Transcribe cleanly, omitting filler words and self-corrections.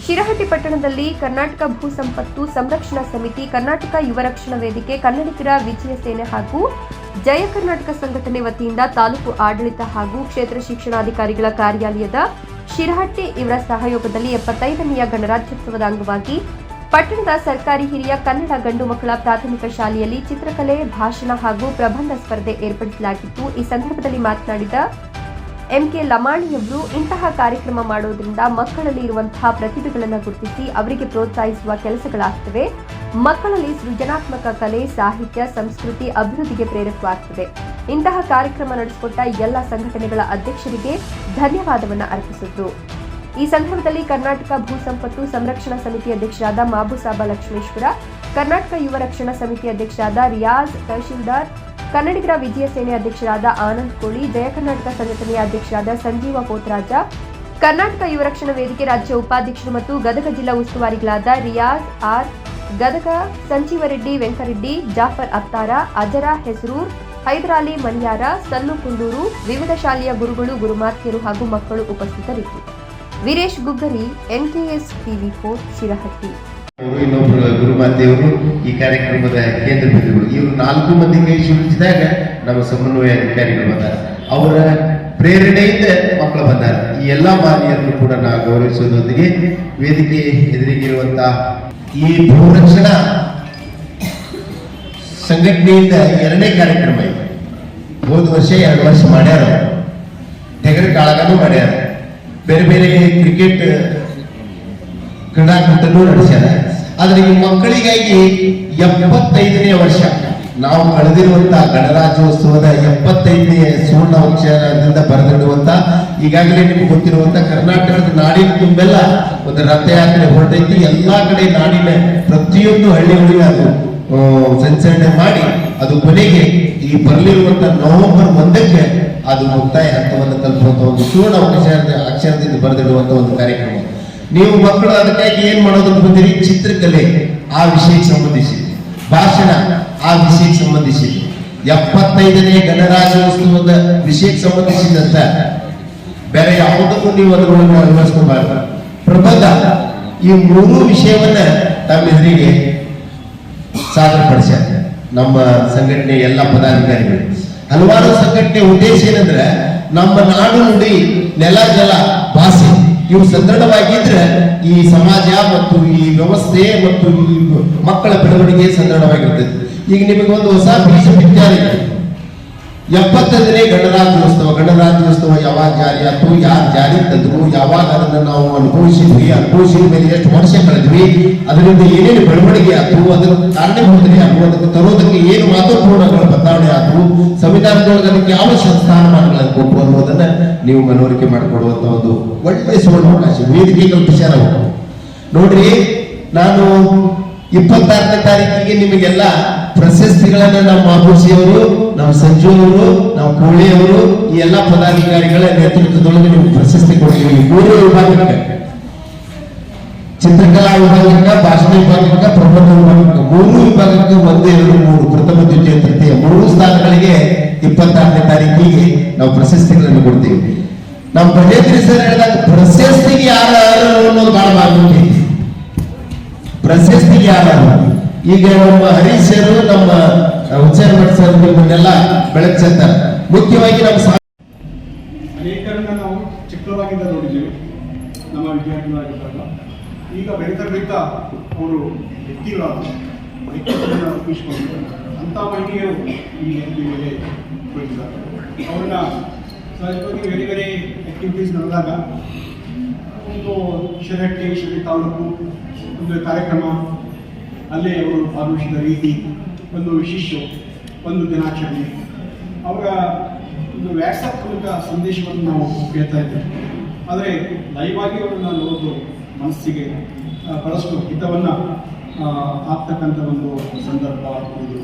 ಶಿರಹಟ್ಟಿ ಪಟ್ಟಣದಲ್ಲಿ ಕರ್ನಾಟಕ ಭೂ ಸಂಪತ್ತು ಸಂರಕ್ಷಣಾ ಸಮಿತಿ, ಕರ್ನಾಟಕ ಯುವ ರಕ್ಷಣಾ ವೇದಿಕೆ, ಕನ್ನಡಿಗರ ವಿಜಯ ಸೇನೆ ಹಾಗೂ ಜಯ ಕರ್ನಾಟಕ ಸಂಘಟನೆ ವತಿಯಿಂದ ತಾಲೂಕು ಆಡಳಿತ ಹಾಗೂ ಕ್ಷೇತ್ರ ಶಿಕ್ಷಣಾಧಿಕಾರಿಗಳ ಕಾರ್ಯಾಲಯದ ಶಿರಹಟ್ಟಿ ಇವರ ಸಹಯೋಗದಲ್ಲಿ 75ನೆಯ ಗಣರಾಜ್ಯೋತ್ಸವದ ಅಂಗವಾಗಿ ಪಟ್ಟಣದ ಸರ್ಕಾರಿ ಹಿರಿಯ ಕನ್ನಡ ಗಂಡು ಮಕ್ಕಳ ಪ್ರಾಥಮಿಕ ಶಾಲೆಯಲ್ಲಿ ಚಿತ್ರಕಲೆ, ಭಾಷಣ ಹಾಗೂ ಪ್ರಬಂಧ ಸ್ಪರ್ಧೆ ಏರ್ಪಡಿಸಲಾಗಿತ್ತು. ಈ ಸಂದರ್ಭದಲ್ಲಿ ಮಾತನಾಡಿದ ಎಂಕೆ ಲಮಾಣಿಯವರು, ಇಂತಹ ಕಾರ್ಯಕ್ರಮ ಮಾಡೋದ್ರಿಂದ ಮಕ್ಕಳಲ್ಲಿ ಇರುವಂತಹ ಪ್ರತಿಭೆಗಳನ್ನು ಗುರುತಿಸಿ ಅವರಿಗೆ ಪ್ರೋತ್ಸಾಹಿಸುವ ಕೆಲಸಗಳಾಗ್ತವೆ. ಮಕ್ಕಳಲ್ಲಿ ಸೃಜನಾತ್ಮಕ ಕಲೆ, ಸಾಹಿತ್ಯ, ಸಂಸ್ಕೃತಿ ಅಭಿವೃದ್ಧಿಗೆ ಪ್ರೇರಕವಾಗ್ತದೆ. ಇಂತಹ ಕಾರ್ಯಕ್ರಮ ನಡೆಸಿಕೊಟ್ಟ ಎಲ್ಲ ಸಂಘಟನೆಗಳ ಅಧ್ಯಕ್ಷರಿಗೆ ಧನ್ಯವಾದವನ್ನು ಅರ್ಪಿಸಿದರು. ಈ ಸಂದರ್ಭದಲ್ಲಿ ಕರ್ನಾಟಕ ಭೂ ಸಂಪತ್ತು ಸಂರಕ್ಷಣಾ ಸಮಿತಿ ಅಧ್ಯಕ್ಷರಾದ ಮಾಬುಸಾಬ ಲಕ್ಷ್ಮೇಶ್ವರ, ಕರ್ನಾಟಕ ಯುವ ರಕ್ಷಣಾ ಸಮಿತಿ ಅಧ್ಯಕ್ಷರಾದ ರಿಯಾಜ್ ತಹಶೀಲ್ದಾರ್, ಕನ್ನಡಿಗರ ವಿಜಯ ಸೇನೆ ಅಧ್ಯಕ್ಷರಾದ ಆನಂದ್ ಕೋಳಿ, ಜಯ ಕರ್ನಾಟಕ ಸಂಘಟನೆಯ ಅಧ್ಯಕ್ಷರಾದ ಸಂಜೀವ ಪೋತರಾಜ, ಕರ್ನಾಟಕ ಯುವ ರಕ್ಷಣಾ ವೇದಿಕೆ ರಾಜ್ಯ ಉಪಾಧ್ಯಕ್ಷರು ಮತ್ತು ಗದಗ ಜಿಲ್ಲಾ ಉಸ್ತುವಾರಿಗಳಾದ ರಿಯಾಜ್ ಆರ್, ಗದಗ ಸಂಜೀವರೆಡ್ಡಿ, ವೆಂಕರೆಡ್ಡಿ, ಜಾಫರ್ ಅತ್ತಾರ, ಅಜರ ಹೆಸರೂರ್, ಹೈದರಾಲಿ ಮನಿಯಾರ, ಸಲ್ಲು ಕುಂದೂರು, ವಿವಿಧ ಶಾಲೆಯ ಗುರುಗಳು, ಗುರುಮಾತೆಯರು ಹಾಗೂ ಮಕ್ಕಳು ಉಪಸ್ಥಿತರಿದ್ದರು. ವೀರೇಶ್ ಗುಗ್ಗರಿ, NKS TV4 ಶಿರಹಟ್ಟಿ. ಇನ್ನೊಬ್ಬರು ಗುರುಮಾತೆಯವರು ಈ ಕಾರ್ಯಕ್ರಮದ ಕೇಂದ್ರ ಬಿಂದುಗಳು. ಇವರು 4 ಮಂದಿ ಕೈ ಜೋಡಿಸಿದಾಗ ನಮ್ಮ ಸಮನ್ವಯ ಅಧಿಕಾರಿಗಳು ಬಂದಾರ. ಅವರ ಪ್ರೇರಣೆಯಿಂದ ಮಕ್ಕಳು ಬಂದಾರ. ಈ ಎಲ್ಲಾ ಮಾನ್ಯರನ್ನು ಕೂಡ ನಾವು ಗೌರವಿಸುವುದರೊಂದಿಗೆ ವೇದಿಕೆ ಎದುರಿಗಿರುವಂತಹ ಈ ಭೂರಕ್ಷಣಾ ಸಂಘಟನೆಯಿಂದ 2ನೇ ಕಾರ್ಯಕ್ರಮ ಇದೆ. ಹೋದ ವರ್ಷ 2 ವರ್ಷ ಮಾಡ್ಯಾರ. ತೆಗರ ಕಾಳಗನೂ ಮಾಡ್ಯಾರ. ಬೇರೆ ಬೇರೆ ಕ್ರಿಕೆಟ್ ಕ್ರೀಡಾಕೂಟನೂ ನಡೆಸ್ಯಾರ. ಆದ್ರೆ ಈ ಮಕ್ಕಳಿಗಾಗಿ 75ನೇ ವರ್ಷ ನಾವು ಕಳೆದಿರುವಂತಹ ಗಣರಾಜ್ಯೋತ್ಸವದ 75ನೇ ಸುವರ್ಣಾಕ್ಷರದಿಂದ ಬರೆದಿಡುವಂತ, ಈಗಾಗಲೇ ನಿಮ್ಗೆ ಗೊತ್ತಿರುವಂತ ಕರ್ನಾಟಕದ ನಾಡಿನ ತುಂಬೆಲ್ಲ ಒಂದು ರಥಯಾತ್ರೆ ಹೊರಟೈತಿ. ಎಲ್ಲಾ ಕಡೆ ನಾಡಿನ ಪ್ರತಿಯೊಂದು ಹಳ್ಳಿಗಳಿಗೆ ಅದು ಸಂಚಲನೆ ಮಾಡಿ ಅದು ಕೊನೆಗೆ ಈ ಬರಲಿರುವಂತ ನವೆಂಬರ್ 1ಕ್ಕೆ ಅದು ಮುಕ್ತಾಯ ಹಂತವನ್ನು ತಲುಪುವಂತ ಒಂದು ಸುವರ್ಣ ಅಕ್ಷರದಿಂದ ಬರೆದಿಡುವಂತ ಒಂದು ಕಾರ್ಯಕ್ರಮ. ನೀವು ಮಕ್ಕಳು ಅದಕ್ಕಾಗಿ ಏನ್ ಮಾಡೋದಕ್ಕೆ ಬಂದಿರಿ? ಚಿತ್ರಕಲೆ ಆ ವಿಷಯಕ್ಕೆ ಸಂಬಂಧಿಸಿದೆ, ಭಾಷಣ ಆ ವಿಷಯಕ್ಕೆ ಸಂಬಂಧಿಸಿದೆ, 75ನೇ ಗಣರಾಜ್ಯೋತ್ಸವದ ವಿಷಯಕ್ಕೆ ಸಂಬಂಧಿಸಿದಂತ ಬೇರೆ ಯಾವುದಕ್ಕೂ ನೀವು ಅದರೊಳಗೆ ಅಳವಡಿಸ್ಕೋಬಾರ್ದು. ಪ್ರಬಂಧ, ಈ 3 ವಿಷಯವನ್ನ ತಮ್ಮ ಎದುರಿಗೆ ಸಾದರಪಡಿಸ್ಯಾರ ನಮ್ಮ ಸಂಘಟನೆ ಎಲ್ಲ ಪದಾಧಿಕಾರಿಗಳು. ಹಲವಾರು ಸಂಘಟನೆ ಉದ್ದೇಶ ಏನಂದ್ರೆ ನಮ್ಮ ನಾಡು ನುಡಿ, ನೆಲ ಜಲ, ಭಾಷೆ ಇವು ಸದೃಢವಾಗಿದ್ರೆ ಈ ಸಮಾಜ ಮತ್ತು ಈ ವ್ಯವಸ್ಥೆ ಮತ್ತು ಈ ಮಕ್ಕಳ ಬೆಳವಣಿಗೆ ಸದೃಢವಾಗಿರ್ತದೆ. ಈಗ ನಿಮಗೆ ಒಂದು ಹೊಸ ಬೀಜ ಬಿತ್ತಾರೆ. 75ನೇ ಗಣರಾಜ್ಯೋತ್ಸವ ಯಾವಾಗ ಜಾರಿ ಆಯ್ತು, ಯಾರು ಜಾರಿ ತಂದ್ರು, ಯಾವಾಗ ಅದನ್ನ ನಾವು ಅನುಭವಿಸಿದ ಮೇಲೆ ಎಷ್ಟು ವರ್ಷ ಕಳೆದ್ವಿ, ಅದರಿಂದ ಏನೇನು ಬೆಳವಣಿಗೆ ಆಯ್ತು, ಅದರ ಕಾರಣಭೂತರಿ ಆಯ್ತು, ಅದಕ್ಕೆ ತರೋದಕ್ಕೆ ಏನು ಮಹತ್ವಪೂರ್ಣಗಳ ಬದಲಾವಣೆ ಆಯ್ತು, ಸಂವಿಧಾನದೊಳಗೆ ಅದಕ್ಕೆ ಯಾವ ಸ್ಥಾನಮಾನಗಳನ್ನು ಕೊಟ್ಟು ಅನ್ನೋದನ್ನ ನೀವು ಮನವರಿಕೆ ಮಾಡಿಕೊಡುವಂತ ಒಂದು ಒಳ್ಳೆ ಸುವರ್ಣಾವಕಾಶ ವೇದಿಕೆ ಕಲ್ಪಿಸ್ಯಾರ. ನೋಡ್ರಿ, ನಾನು 26ನೇ ತಾರೀಕಿಗೆ ನಿಮಗೆಲ್ಲ ಪ್ರಶಸ್ತಿಗಳನ್ನ ನಮ್ಮ ಮಾಬೂಸಿಯವರು, ನಮ್ಮ ಸಂಜು ಅವರು, ನಮ್ಮ ಕೋಳಿಯವರು, ಈ ಎಲ್ಲಾ ಪದಾಧಿಕಾರಿಗಳ ನೇತೃತ್ವದೊಳಗೆ ನೀವು ಪ್ರಶಸ್ತಿ ಕೊಡ್ತೀವಿ. 3 ವಿಭಾಗಕ್ಕೆ, ಚಿತ್ರಕಲಾ ವಿಭಾಗಕ್ಕೆ, ಭಾಷಣ ವಿಭಾಗಕ್ಕೆ, ಪ್ರಬಂಧ ವಿಭಾಗಕ್ಕೆ, 3 ವಿಭಾಗಕ್ಕೆ 1, 2, 3 ಪ್ರಥಮ, ದ್ವಿತೀಯ, ತೃತೀಯ 3 ಸ್ಥಾನಗಳಿಗೆ 26ನೇ ತಾರೀಕಿಗೆ ನಾವು ಪ್ರಶಸ್ತಿಗಳನ್ನು ಕೊಡ್ತೀವಿ. ನಮ್ಮ ಭಜೇಂದ್ರಿ ಸರ್ ಹೇಳಿದಾಗ ಪ್ರಶಸ್ತಿಗೆ ಯಾರು ಅನ್ನೋದು ಬಹಳ ಬಾಗುಂಟು. ಪ್ರಶಸ್ತಿಗೆ ಯಾರು ಈಗ ನಮ್ಮ ಹರೀಶ್ ಸರ್, ನಮ್ಮ ಹುಚ್ಚೇರ್ಮಠ್ ಸರ್ ನಿಮ್ಮನ್ನೆಲ್ಲ ಬೆಳಗ್ತಾರೆ. ಮುಖ್ಯವಾಗಿ ನಮ್ಮ ಅನೇಕರನ್ನ ನಾವು ಚಿಕ್ಕವಾಗಿಂದ ನೋಡಿದ್ದೀವಿ ನಮ್ಮ ವಿದ್ಯಾರ್ಥಿಗಳಾಗಿದ್ದಾಗ. ಈಗ ಬೆಳೀತಾ ಅವರು ವ್ಯಕ್ತಿಗಳನ್ನು ರೂಪಿಸಿಕೊಂಡು ಅಂಥ ಮಹಿಳೆಯರು ಈ ಮೇಲೆ ಕುಳಿತಿದ್ದಾರೆ. ಅವ್ರನ್ನ ಸಹಜವಾಗಿ ಬೇರೆ ಬೇರೆ ಆಕ್ಟಿವಿಟೀಸ್ ನಡೆದಾಗ ಒಂದು ಶಿರಹಟ್ಟಿ ತಾಲೂಕು ಒಂದು ಕಾರ್ಯಕ್ರಮ, ಅಲ್ಲೇ ಅವರು ಭಾಗವಹಿಸಿದ ರೀತಿ, ಒಂದು ವಿಶೇಷ ಒಂದು ದಿನಾಚರಣೆ, ಅವರ ಒಂದು ವ್ಯಾಟ್ಸಪ್ ಮೂಲಕ ಸಂದೇಶವನ್ನು ನಾವು ಕೇಳ್ತಾ ಇದ್ದೇವೆ. ಆದರೆ ಲೈವ್ ಆಗಿ ಅವರನ್ನು ನೋಡೋದು ಮನಸ್ಸಿಗೆ ಬಹಳಷ್ಟು ಹಿತವನ್ನು ಆಗ್ತಕ್ಕಂಥ ಒಂದು ಸಂದರ್ಭ ಇದು.